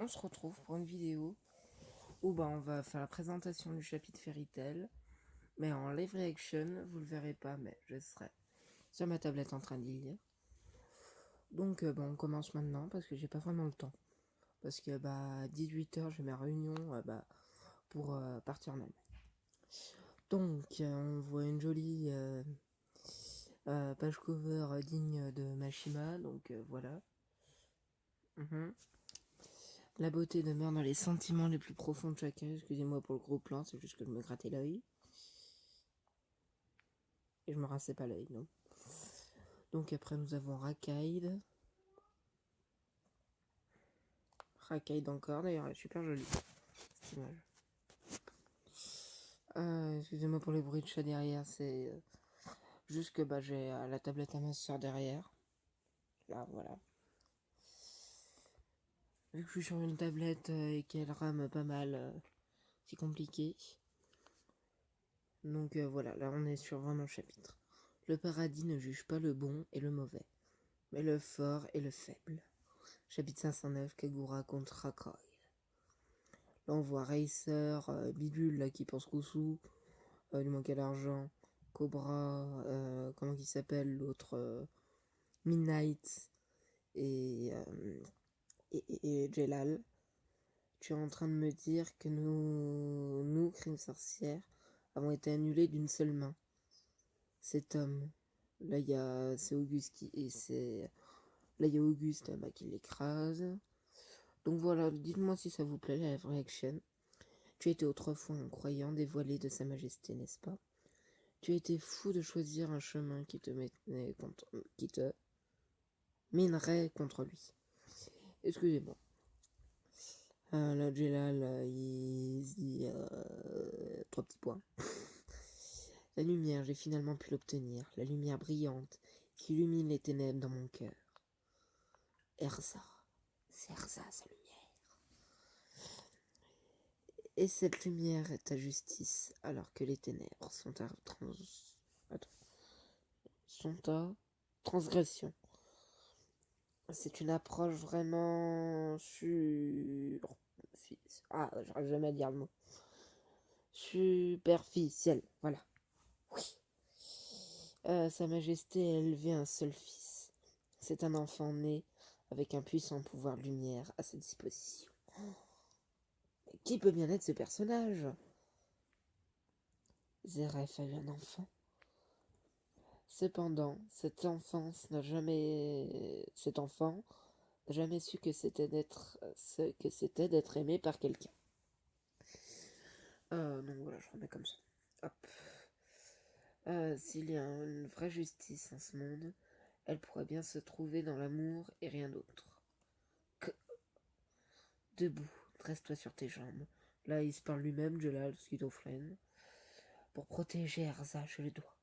on se retrouve pour une vidéo où on va faire la présentation du chapitre Fairy Tail, mais en live reaction. Vous le verrez pas, mais je serai sur ma tablette en train d'y lire. Donc on commence maintenant parce que j'ai pas vraiment le temps, parce que à 18h j'ai ma réunion pour partir en Allemagne. Donc on voit une jolie page cover digne de Mashima, donc voilà. La beauté demeure dans les sentiments les plus profonds de chacun. Excusez-moi pour le gros plan, c'est juste que je me grattais l'œil. Et je me rinçais pas l'œil, non. Donc après nous avons Rakaid. Rakaid encore, d'ailleurs elle est super jolie, cette image. Excusez-moi pour les bruits de chat derrière, c'est juste que j'ai la tablette à ma soeur derrière. Là, voilà. Vu que je suis sur une tablette et qu'elle rame pas mal, c'est compliqué. Donc voilà, là on est sur vraiment le chapitre. Le paradis ne juge pas le bon et le mauvais, mais le fort et le faible. Chapitre 509, Kagura contre Rakaid. Là on voit Racer, Bidule là, qui pense qu'au sous, lui manquait l'argent, Cobra, comment il s'appelle l'autre, Midnight et Jelal. Tu es en train de me dire que nous, Crime Sorcière, avons été annulés d'une seule main. Cet homme, là il y a c'est Auguste qui l'écrase. Donc voilà, dites-moi si ça vous plaît la live reaction. Tu étais autrefois un croyant dévoilé de sa majesté, n'est-ce pas? Tu as été fou de choisir un chemin qui te mènerait contre lui. Excusez-moi. Là, Jelal, il dit 3 petits points. La lumière, j'ai finalement pu l'obtenir. La lumière brillante qui illumine les ténèbres dans mon cœur. Erza. C'est Erza, sa lumière. Et cette lumière est ta justice, alors que les ténèbres sont à transgression. C'est une approche vraiment j'arrive jamais à dire le mot. Superficielle, voilà. Oui. Sa Majesté a élevé un seul fils. C'est un enfant né avec un puissant pouvoir de lumière à sa disposition. Mais qui peut bien être ce personnage? Zeref a eu un enfant. Cependant, cet enfant n'a jamais su que c'était d'être aimé par quelqu'un. Donc voilà, je remets comme ça. Hop. S'il y a une vraie justice en ce monde, elle pourrait bien se trouver dans l'amour et rien d'autre. Debout, dresse-toi sur tes jambes. Là, il se parle lui-même, Jelal, schizophrène. Pour protéger Erza, je le dois.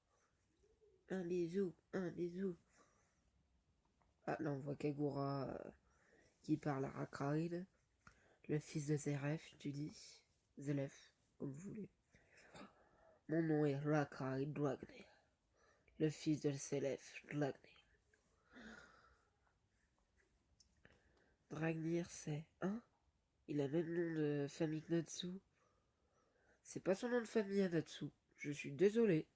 Un bisou, un bisou. Ah, là, on voit Kagura qui parle à Rakaid, le fils de Zeref, tu dis. Zelef, comme vous voulez. Mon nom est Rakaid Dragnir, le fils de Zelef Dragnir. Dragnir, c'est, hein? Il a le même nom de famille que Natsu. C'est pas son nom de famille à Natsu. Je suis désolé.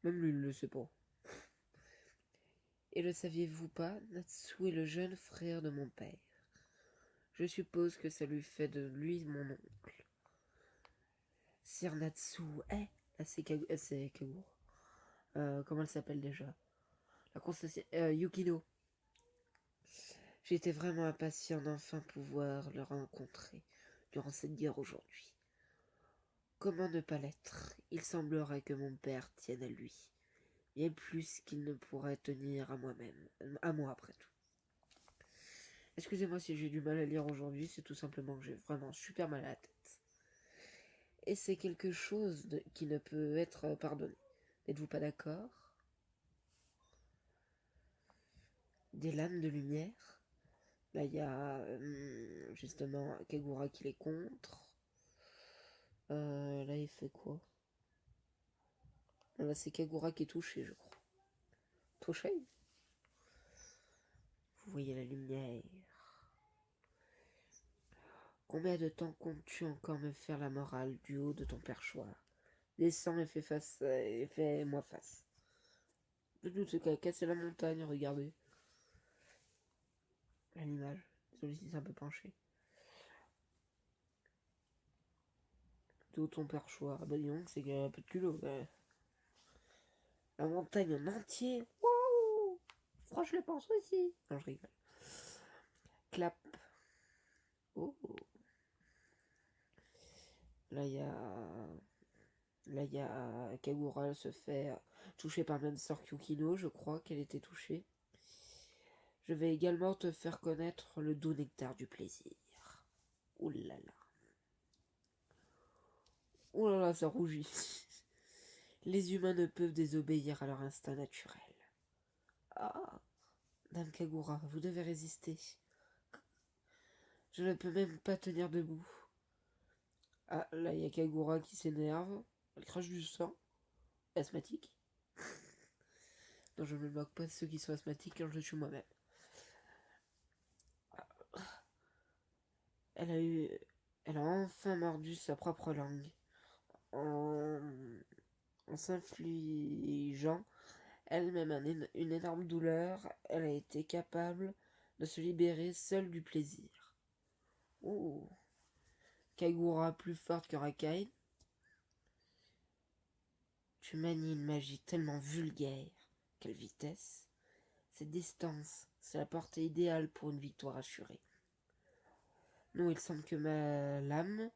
Même lui, il le sait pas. Et le saviez-vous pas? Natsu est le jeune frère de mon père. Je suppose que ça lui fait de lui mon oncle. Sir Natsu, là c'est Kagura. Comment elle s'appelle déjà? La constellation Yukino. J'étais vraiment impatient d'enfin pouvoir le rencontrer durant cette guerre aujourd'hui. Comment ne pas l'être? Il semblerait que mon père tienne à lui, bien plus qu'il ne pourrait tenir à moi-même, à moi après tout. Excusez-moi si j'ai du mal à lire aujourd'hui, c'est tout simplement que j'ai vraiment super mal à la tête. Et c'est quelque chose qui ne peut être pardonné. N'êtes-vous pas d'accord? Des lames de lumière. Là, il y a justement Kagura qui les contre. Là, il fait quoi? Là, c'est Kagura qui est touché, je crois. Touché? Vous voyez la lumière. Combien de temps comptes-tu encore me faire la morale du haut de ton perchoir? Descends et fais-moi face. Le doute qu'a cassé la montagne, regardez. L'image. Celui-ci s'est un peu penché. De haut de ton perchoir. Ah bah dis donc, c'est qu'il y a un peu de culot. La montagne en entier. Waouh! Franchement, je le pense aussi. Non, je rigole. Clap. Oh. Là, il y a Kagura, elle se fait toucher par même sort Yukino, je crois qu'elle était touchée. Je vais également te faire connaître le doux nectar du plaisir. Ouh là là. Ouh là là, ça rougit. Les humains ne peuvent désobéir à leur instinct naturel. Ah, Dame Kagura, vous devez résister. Je ne peux même pas tenir debout. Ah, là, il y a Kagura qui s'énerve. Elle crache du sang. Asthmatique. Non, je ne me moque pas de ceux qui sont asthmatiques quand je suis moi-même. Elle a enfin mordu sa propre langue. En s'infligeant elle-même une énorme douleur, elle a été capable de se libérer seule du plaisir. Oh, Kagura plus forte que Rakai. Tu manies une magie tellement vulgaire. Quelle vitesse! Cette distance, c'est la portée idéale pour une victoire assurée. Non, il semble que ma lame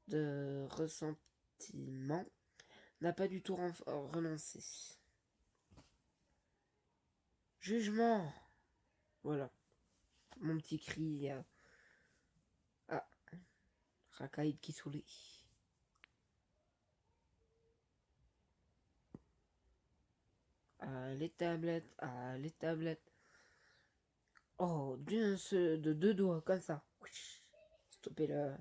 de ressentiment n'a pas du tout renoncé. Jugement! Voilà, mon petit cri. Ah, Rakai Kisule. Ah, les tablettes, ah, les tablettes. Oh, de deux doigts, comme ça. Stoppez le.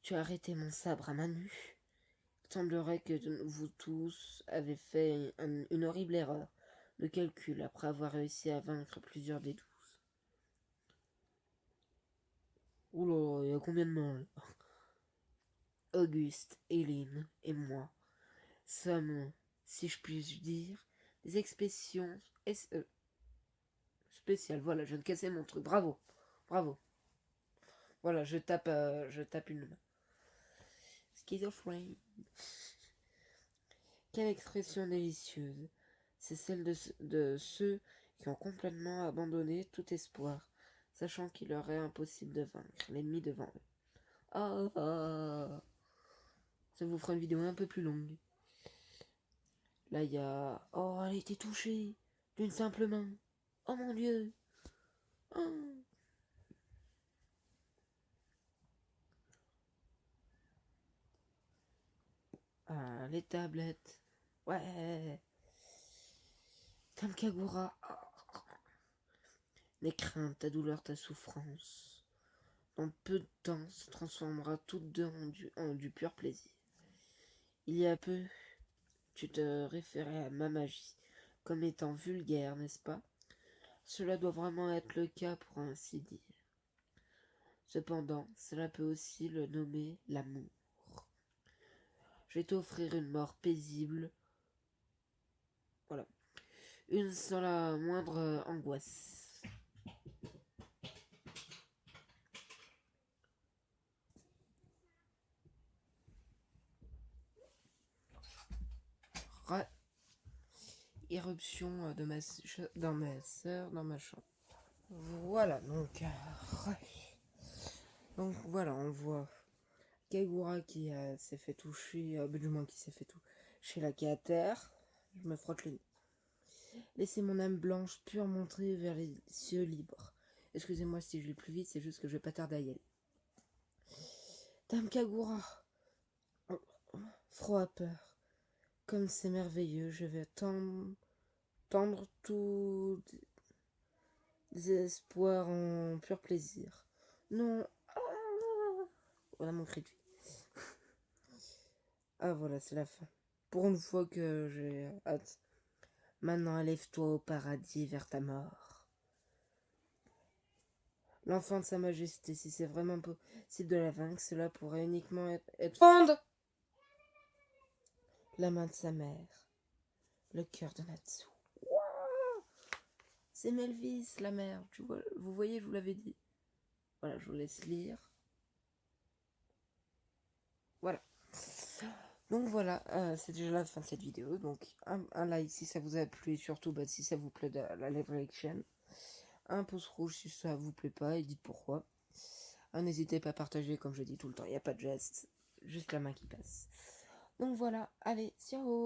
Tu as arrêté mon sabre à main nue. Il semblerait que vous tous avez fait une horrible erreur de calcul après avoir réussi à vaincre plusieurs des 12. Oula, il y a combien de mains là? Auguste, Hélène et moi sommes, si je puis dire, des expéditions spéciales. Voilà, je viens de casser mon truc. Bravo, bravo. Voilà, je tape une main. Schizophrène. Quelle expression délicieuse. C'est celle de ceux qui ont complètement abandonné tout espoir, sachant qu'il leur est impossible de vaincre l'ennemi devant eux. Ah, ah. Ça vous fera une vidéo un peu plus longue. Là, il y a... Oh, elle a été touchée d'une simple main. Oh mon Dieu. Oh. Ah, les tablettes. Ouais. Tamkagura. Les craintes, ta douleur, ta souffrance. En peu de temps, se transformera toutes deux en du pur plaisir. Il y a peu, tu te référais à ma magie comme étant vulgaire, n'est-ce pas? Cela doit vraiment être le cas pour ainsi dire. Cependant, cela peut aussi le nommer l'amour. Je vais t'offrir une mort paisible. Voilà. Une sans la moindre angoisse. Éruption dans ma sœur, dans ma chambre. Voilà, donc... donc voilà, on voit Kagura qui s'est fait toucher, du moins qui s'est fait toucher la quai à terre. Je me frotte les nez. Laissez mon âme blanche pure montrer vers les cieux libres. Excusez-moi si je vais plus vite, c'est juste que je vais pas tarder à y aller. Dame Kagura, froid peur. Comme c'est merveilleux, je vais tendre tout désespoir en pur plaisir. Non. Voilà mon cri de vie. Ah voilà, c'est la fin. Pour une fois que j'ai hâte. Maintenant, élève-toi au paradis vers ta mort. l'enfant de sa majesté. Si c'est vraiment possible de la vaincre, cela pourrait uniquement être fondre la main de sa mère, le cœur de Natsu. Wow, c'est Melvis, la mère. Tu vois, vous voyez, je vous l'avais dit. Voilà, je vous laisse lire. Voilà. Donc voilà, c'est déjà la fin de cette vidéo. Donc un like si ça vous a plu, et surtout si ça vous plaît de la live reaction. Un pouce rouge si ça vous plaît pas et dites pourquoi. N'hésitez pas à partager comme je dis tout le temps, il n'y a pas de geste, juste la main qui passe. Donc voilà, allez, ciao.